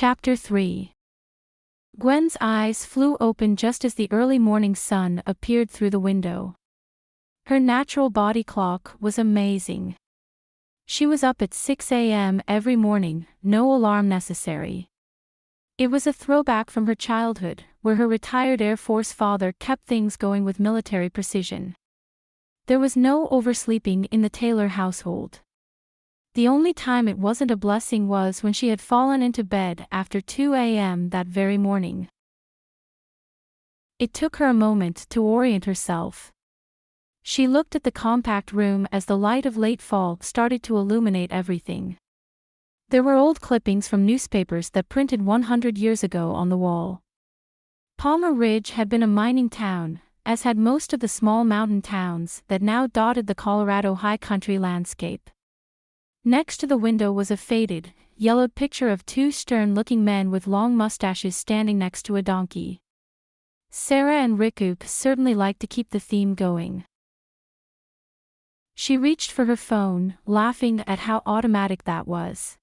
Chapter 3. Gwen's eyes flew open just as the early morning sun appeared through the window. Her natural body clock was amazing. She was up at 6 a.m. every morning, no alarm necessary. It was a throwback from her childhood, where her retired Air Force father kept things going with military precision. There was no oversleeping in the Taylor household. The only time it wasn't a blessing was when she had fallen into bed after 2 a.m. that very morning. It took her a moment to orient herself. She looked at the compact room as the light of late fall started to illuminate everything. There were old clippings from newspapers that printed 100 years ago on the wall. Palmer Ridge had been a mining town, as had most of the small mountain towns that now dotted the Colorado high country landscape. Next to the window was a faded, yellowed picture of two stern-looking men with long mustaches standing next to a donkey. Sarah and Riku certainly liked to keep the theme going. She reached for her phone, laughing at how automatic that was.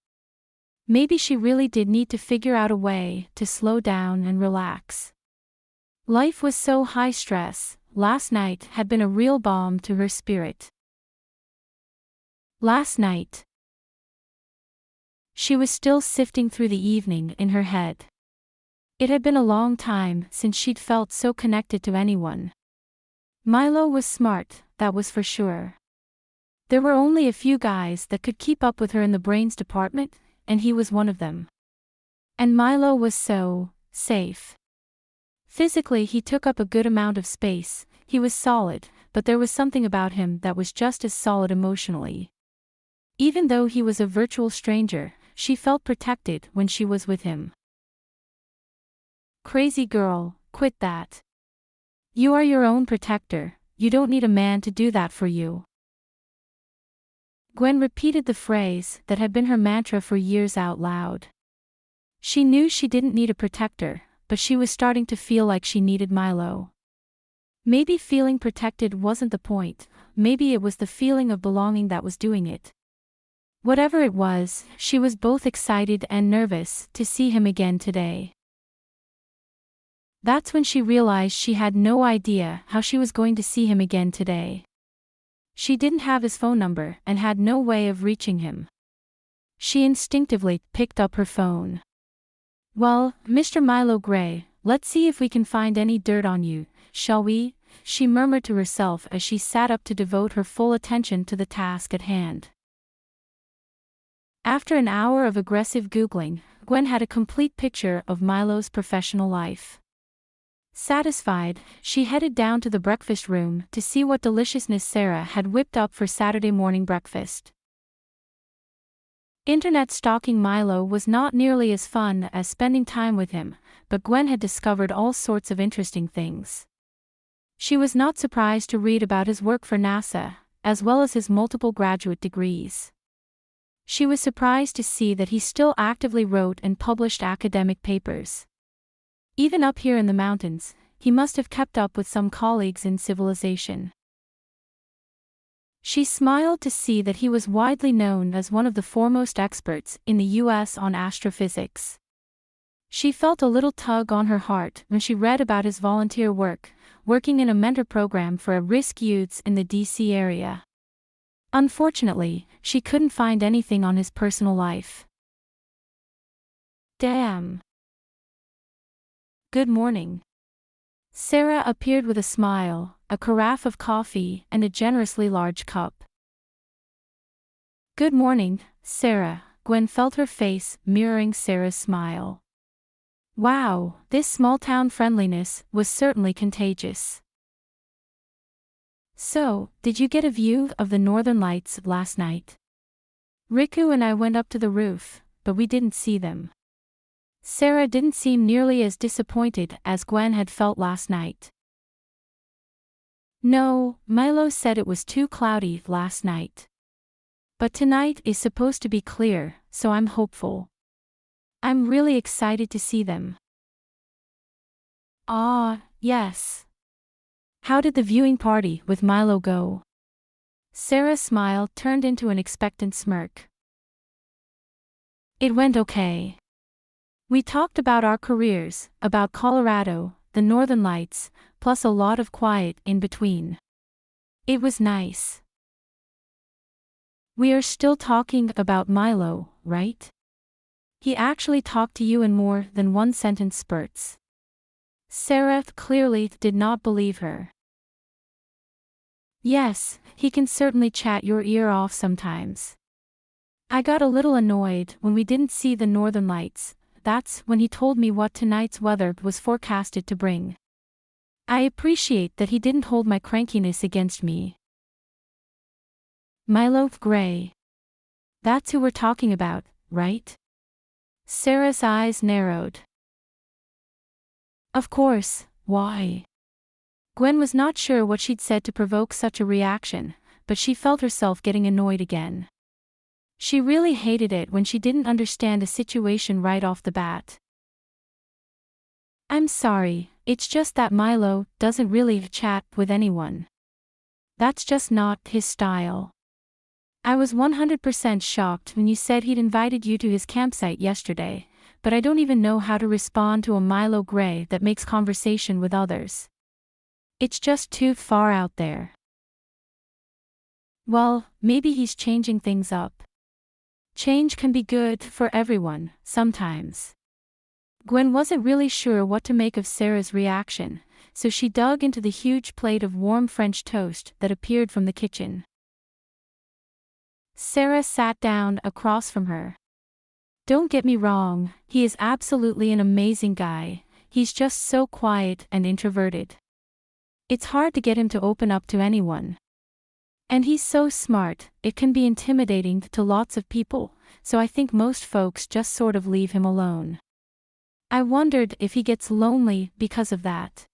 Maybe she really did need to figure out a way to slow down and relax. Life was so high stress, last night had been a real balm to her spirit. Last night. She was still sifting through the evening in her head. It had been a long time since she'd felt so connected to anyone. Milo was smart, that was for sure. There were only a few guys that could keep up with her in the brains department, and he was one of them. And Milo was so safe. Physically, he took up a good amount of space, he was solid, but there was something about him that was just as solid emotionally. Even though he was a virtual stranger, she felt protected when she was with him. Crazy girl, quit that. You are your own protector, you don't need a man to do that for you. Gwen repeated the phrase that had been her mantra for years out loud. She knew she didn't need a protector, but she was starting to feel like she needed Milo. Maybe feeling protected wasn't the point, maybe it was the feeling of belonging that was doing it. Whatever it was, she was both excited and nervous to see him again today. That's when she realized she had no idea how she was going to see him again today. She didn't have his phone number and had no way of reaching him. She instinctively picked up her phone. "Well, Mr. Milo Gray, let's see if we can find any dirt on you, shall we?" she murmured to herself as she sat up to devote her full attention to the task at hand. After an hour of aggressive Googling, Gwen had a complete picture of Milo's professional life. Satisfied, she headed down to the breakfast room to see what deliciousness Sarah had whipped up for Saturday morning breakfast. Internet stalking Milo was not nearly as fun as spending time with him, but Gwen had discovered all sorts of interesting things. She was not surprised to read about his work for NASA, as well as his multiple graduate degrees. She was surprised to see that he still actively wrote and published academic papers. Even up here in the mountains, he must have kept up with some colleagues in civilization. She smiled to see that he was widely known as one of the foremost experts in the U.S. on astrophysics. She felt a little tug on her heart when she read about his volunteer work, working in a mentor program for at-risk youths in the D.C. area. Unfortunately, she couldn't find anything on his personal life. Damn. Good morning. Sarah appeared with a smile, a carafe of coffee, and a generously large cup. Good morning, Sarah. Gwen felt her face mirroring Sarah's smile. Wow, this small-town friendliness was certainly contagious. So, did you get a view of the northern lights last night? Riku and I went up to the roof, but we didn't see them. Sarah didn't seem nearly as disappointed as Gwen had felt last night. No, Milo said it was too cloudy last night. But tonight is supposed to be clear, so I'm hopeful. I'm really excited to see them. Ah, yes. How did the viewing party with Milo go? Sarah's smile turned into an expectant smirk. It went okay. We talked about our careers, about Colorado, the Northern Lights, plus a lot of quiet in between. It was nice. We are still talking about Milo, right? He actually talked to you in more than one sentence spurts. Sarah clearly did not believe her. Yes, he can certainly chat your ear off sometimes. I got a little annoyed when we didn't see the Northern Lights. That's when he told me what tonight's weather was forecasted to bring. I appreciate that he didn't hold my crankiness against me. Milo Gray. That's who we're talking about, right? Sarah's eyes narrowed. Of course, why? Gwen was not sure what she'd said to provoke such a reaction, but she felt herself getting annoyed again. She really hated it when she didn't understand a situation right off the bat. I'm sorry, it's just that Milo doesn't really chat with anyone. That's just not his style. I was 100% shocked when you said he'd invited you to his campsite yesterday, but I don't even know how to respond to a Milo Gray that makes conversation with others. It's just too far out there. Well, maybe he's changing things up. Change can be good for everyone, sometimes. Gwen wasn't really sure what to make of Sarah's reaction, so she dug into the huge plate of warm French toast that appeared from the kitchen. Sarah sat down across from her. Don't get me wrong, he is absolutely an amazing guy, he's just so quiet and introverted. It's hard to get him to open up to anyone. And he's so smart, it can be intimidating to lots of people, so I think most folks just sort of leave him alone. I wondered if he gets lonely because of that.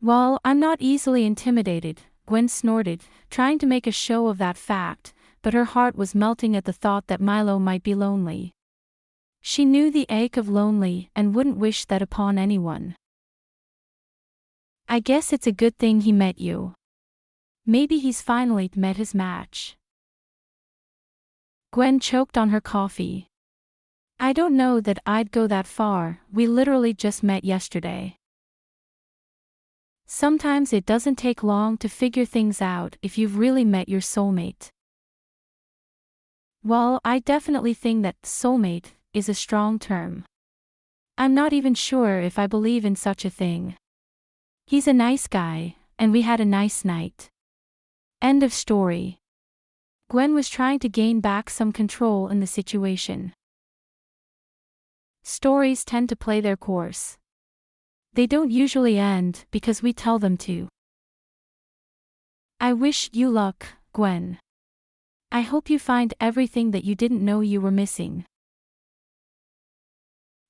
Well, I'm not easily intimidated, Gwen snorted, trying to make a show of that fact, but her heart was melting at the thought that Milo might be lonely. She knew the ache of lonely and wouldn't wish that upon anyone. I guess it's a good thing he met you. Maybe he's finally met his match. Gwen choked on her coffee. I don't know that I'd go that far, we literally just met yesterday. Sometimes it doesn't take long to figure things out if you've really met your soulmate. Well, I definitely think that soulmate is a strong term. I'm not even sure if I believe in such a thing. He's a nice guy, and we had a nice night. End of story. Gwen was trying to gain back some control in the situation. Stories tend to play their course. They don't usually end because we tell them to. I wish you luck, Gwen. I hope you find everything that you didn't know you were missing.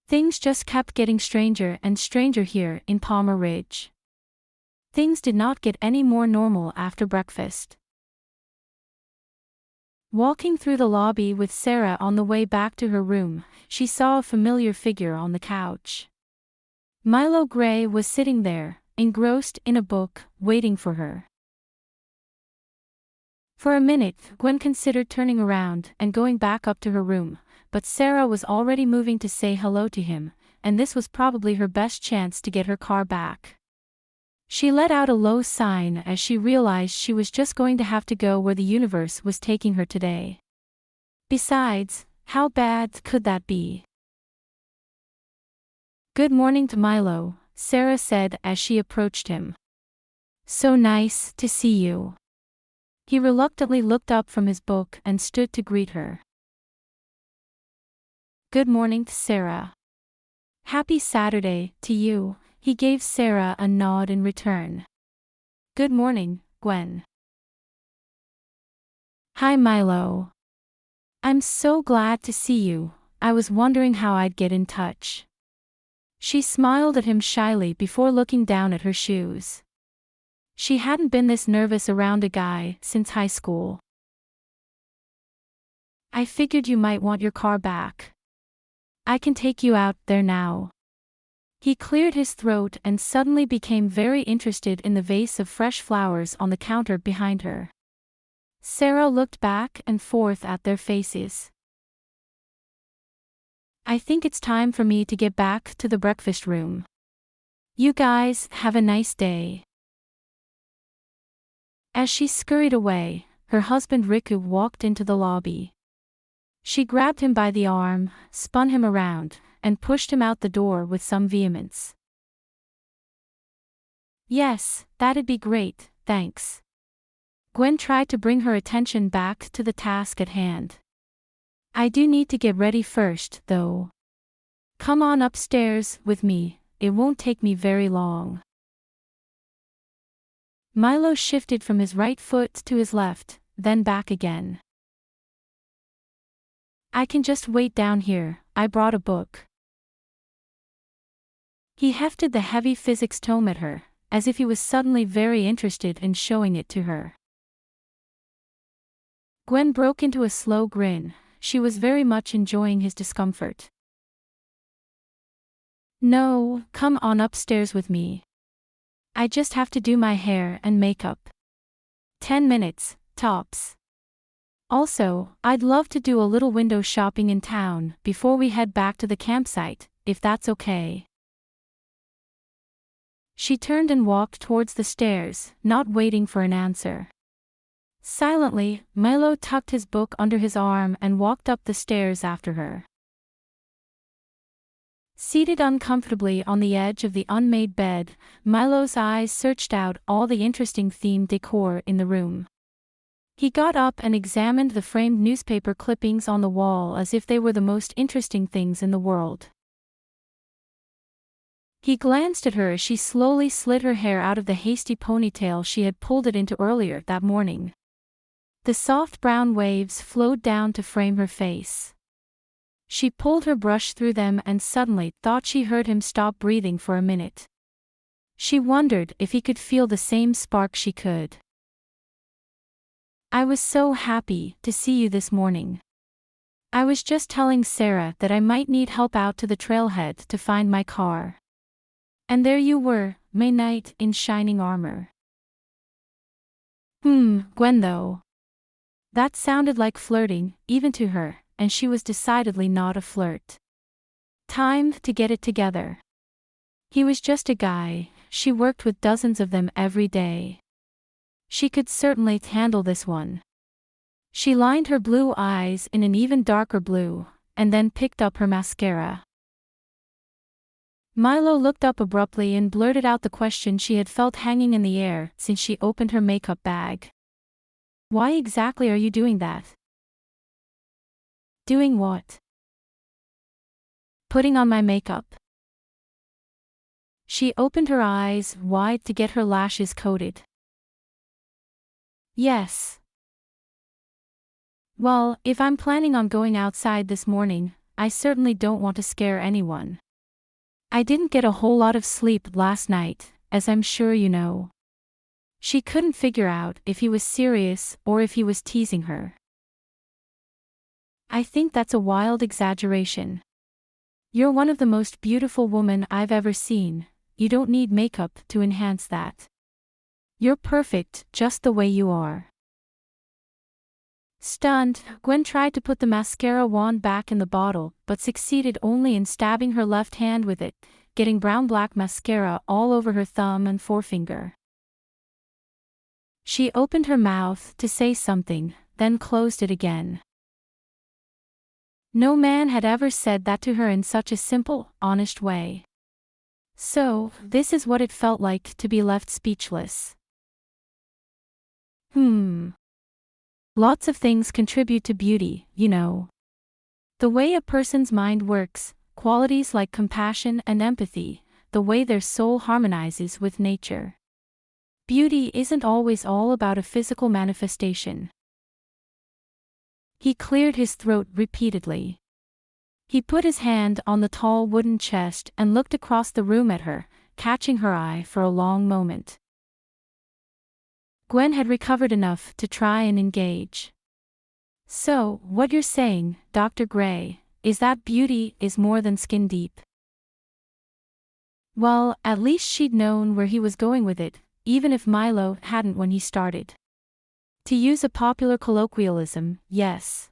Things just kept getting stranger and stranger here in Palmer Ridge. Things did not get any more normal after breakfast. Walking through the lobby with Sarah on the way back to her room, she saw a familiar figure on the couch. Milo Gray was sitting there, engrossed in a book, waiting for her. For a minute, Gwen considered turning around and going back up to her room, but Sarah was already moving to say hello to him, and this was probably her best chance to get her car back. She let out a low sigh as she realized she was just going to have to go where the universe was taking her today. Besides, how bad could that be? Good morning to Milo, Sarah said as she approached him. So nice to see you. He reluctantly looked up from his book and stood to greet her. Good morning, Sarah. Happy Saturday to you, he gave Sarah a nod in return. Good morning, Gwen. Hi, Milo. I'm so glad to see you, I was wondering how I'd get in touch. She smiled at him shyly before looking down at her shoes. She hadn't been this nervous around a guy since high school. I figured you might want your car back. I can take you out there now. He cleared his throat and suddenly became very interested in the vase of fresh flowers on the counter behind her. Sarah looked back and forth at their faces. I think it's time for me to get back to the breakfast room. You guys have a nice day. As she scurried away, her husband Riku walked into the lobby. She grabbed him by the arm, spun him around, and pushed him out the door with some vehemence. Yes, that'd be great, thanks. Gwen tried to bring her attention back to the task at hand. I do need to get ready first, though. Come on upstairs with me, it won't take me very long. Milo shifted from his right foot to his left, then back again. I can just wait down here, I brought a book. He hefted the heavy physics tome at her, as if he was suddenly very interested in showing it to her. Gwen broke into a slow grin, she was very much enjoying his discomfort. No, come on upstairs with me. I just have to do my hair and makeup. 10 minutes, tops. Also, I'd love to do a little window shopping in town before we head back to the campsite, if that's okay. She turned and walked towards the stairs, not waiting for an answer. Silently, Milo tucked his book under his arm and walked up the stairs after her. Seated uncomfortably on the edge of the unmade bed, Milo's eyes searched out all the interesting themed decor in the room. He got up and examined the framed newspaper clippings on the wall as if they were the most interesting things in the world. He glanced at her as she slowly slid her hair out of the hasty ponytail she had pulled it into earlier that morning. The soft brown waves flowed down to frame her face. She pulled her brush through them and suddenly thought she heard him stop breathing for a minute. She wondered if he could feel the same spark she could. I was so happy to see you this morning. I was just telling Sarah that I might need help out to the trailhead to find my car. And there you were, my knight in shining armor. Gwen though. That sounded like flirting, even to her, and she was decidedly not a flirt. Time to get it together. He was just a guy, she worked with dozens of them every day. She could certainly handle this one. She lined her blue eyes in an even darker blue, and then picked up her mascara. Milo looked up abruptly and blurted out the question she had felt hanging in the air since she opened her makeup bag. Why exactly are you doing that? Doing what? Putting on my makeup. She opened her eyes wide to get her lashes coated. Yes. Well, if I'm planning on going outside this morning, I certainly don't want to scare anyone. I didn't get a whole lot of sleep last night, as I'm sure you know. She couldn't figure out if he was serious or if he was teasing her. I think that's a wild exaggeration. You're one of the most beautiful women I've ever seen, you don't need makeup to enhance that. You're perfect just the way you are. Stunned, Gwen tried to put the mascara wand back in the bottle but succeeded only in stabbing her left hand with it, getting brown-black mascara all over her thumb and forefinger. She opened her mouth to say something, then closed it again. No man had ever said that to her in such a simple, honest way. So, this is what it felt like to be left speechless. Lots of things contribute to beauty, you know. The way a person's mind works, qualities like compassion and empathy, the way their soul harmonizes with nature. Beauty isn't always all about a physical manifestation. He cleared his throat repeatedly. He put his hand on the tall wooden chest and looked across the room at her, catching her eye for a long moment. Gwen had recovered enough to try and engage. So, what you're saying, Dr. Gray, is that beauty is more than skin deep. Well, at least she'd known where he was going with it, even if Milo hadn't when he started. To use a popular colloquialism, yes.